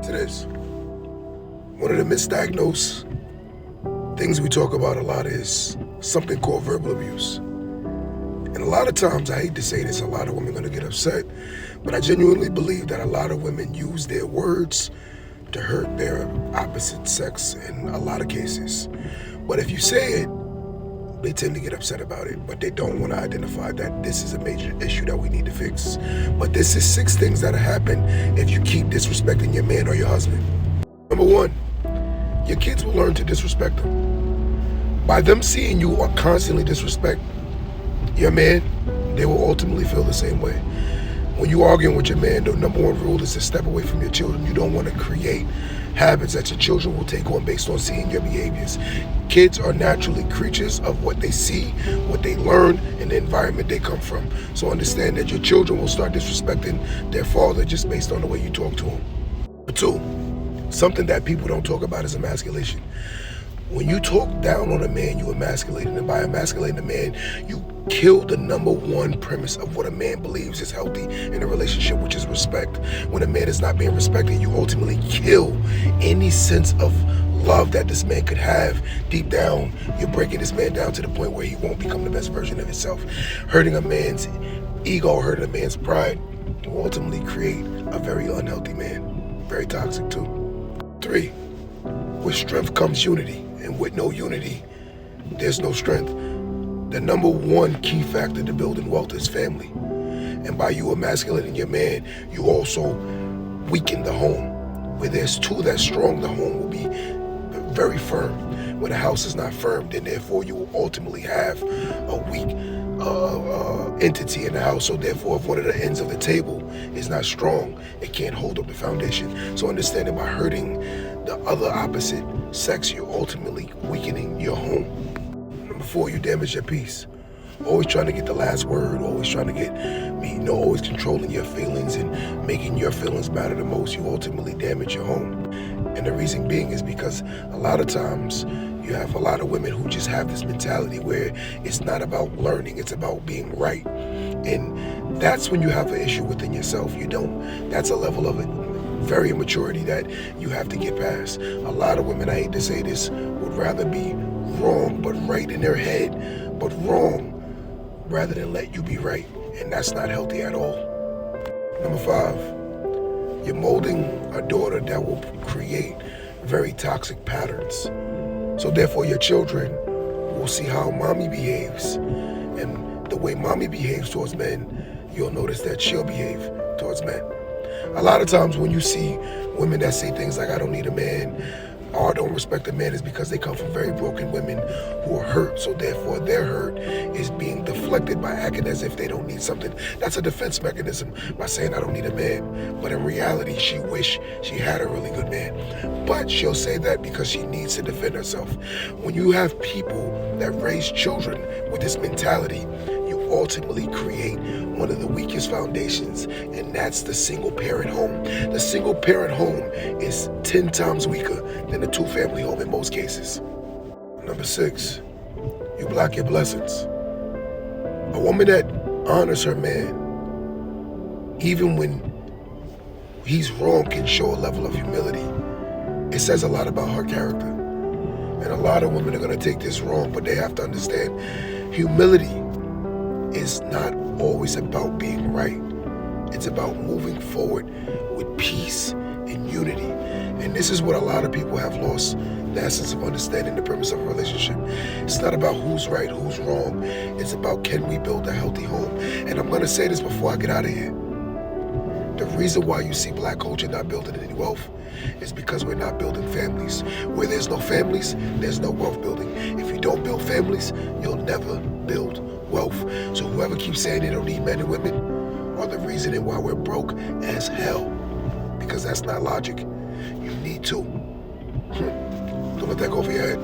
To this, one of the misdiagnosed things we talk about a lot is something called verbal abuse. And a lot of times, I hate to say this, a lot of women are going to get upset, but I genuinely believe that a lot of women use their words to hurt their opposite sex in a lot of cases. But if you say it, they tend to get upset about it, but they don't want to identify that this is a major issue that we need to fix. But this is 6 things that'll happen if you keep disrespecting your man or your husband. Number 1, your kids will learn to disrespect them. By them seeing you are constantly disrespect your man, they will ultimately feel the same way. When you're arguing with your man, the number 1 rule is to step away from your children. You don't want to create habits that your children will take on based on seeing your behaviors. Kids are naturally creatures of what they see, what they learn, and the environment they come from. So understand that your children will start disrespecting their father just based on the way you talk to them. Number 2, something that people don't talk about is emasculation. When you talk down on a man, you emasculate him. And by emasculating a man, you kill the number 1 premise of what a man believes is healthy in a relationship, which is respect. When a man is not being respected, you ultimately kill any sense of love that this man could have. Deep down, you're breaking this man down to the point where he won't become the best version of himself. Hurting a man's ego, hurting a man's pride will ultimately create a very unhealthy man. Very toxic too. 3, with strength comes unity. And with no unity, there's no strength. The number 1 key factor to building wealth is family. And by you emasculating your man, you also weaken the home. Where there's 2 that's strong, the home will be very firm. When the house is not firm, then therefore you will ultimately have a weak entity in the house. So therefore, if one of the ends of the table is not strong, it can't hold up the foundation. So understand that by hurting the other opposite sex, you're ultimately weakening your home. Number 4, you damage your peace. Always trying to get the last word, always trying to get always controlling your feelings and making your feelings matter the most. You ultimately damage your home. And the reason being is because a lot of times you have a lot of women who just have this mentality where it's not about learning, it's about being right. And that's when you have an issue within yourself. That's a level of it, very immaturity that you have to get past. A lot of women, I hate to say this, would rather be wrong but right in their head, but wrong rather than let you be right. And that's not healthy at all. Number 5, you're molding a daughter that will create very toxic patterns. So therefore your children will see how mommy behaves, and the way mommy behaves towards men, you'll notice that she'll behave towards men. A lot of times when you see women that say things like, I don't need a man, or I don't respect a man, is because they come from very broken women who are hurt. So therefore their hurt is being deflected by acting as if they don't need something. That's a defense mechanism by saying I don't need a man. But in reality, she wish she had a really good man. But she'll say that because she needs to defend herself. When you have people that raise children with this mentality, you ultimately create one of the weakest foundations, and that's the single parent home. The single parent home is 10 times weaker than a 2-family home in most cases. Number 6, you block your blessings. A woman that honors her man, even when he's wrong, can show a level of humility. It says a lot about her character. And a lot of women are going to take this wrong, but they have to understand humility is not always about being right. It's about moving forward with peace and unity. And this is what a lot of people have lost, the essence of understanding the premise of a relationship. It's not about who's right, who's wrong. It's about, can we build a healthy home? And I'm going to say this before I get out of here. The reason why you see black culture not building any wealth is because we're not building families. Where there's no families, there's no wealth building. If you don't build families, you'll never build wealth. So whoever keeps saying they don't need men and women are the reason why we're broke as hell. Because that's not logic. You need to. Don't let that go over your head.